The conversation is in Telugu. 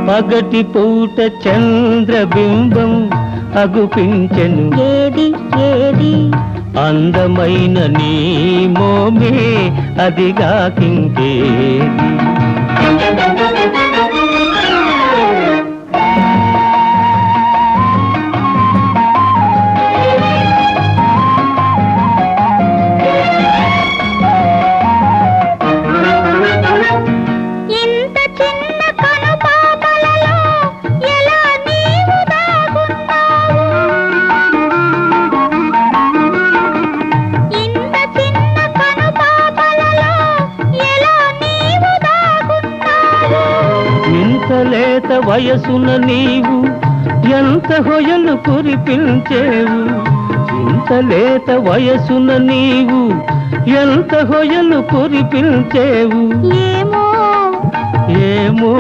పగటి పూట చంద్రబింబం అగుపించెను. ఏది ఏది అందమైన నీ మోమే అదిగాకింకేది. ఇంత చిన్న కనుపాపలలో ఎలా నీవు దాగున్నావు? ఇంత చిన్న కనుపాపలలో ఎలా నీవు దాగున్నావు? ఇంత లేత వయసున నీవు ఎంత హొయలు కురిపించేవు. ఇంత లేత వయసున నీవు ఎంత హొయలు కురిపించేవు. ఏమో ఏమో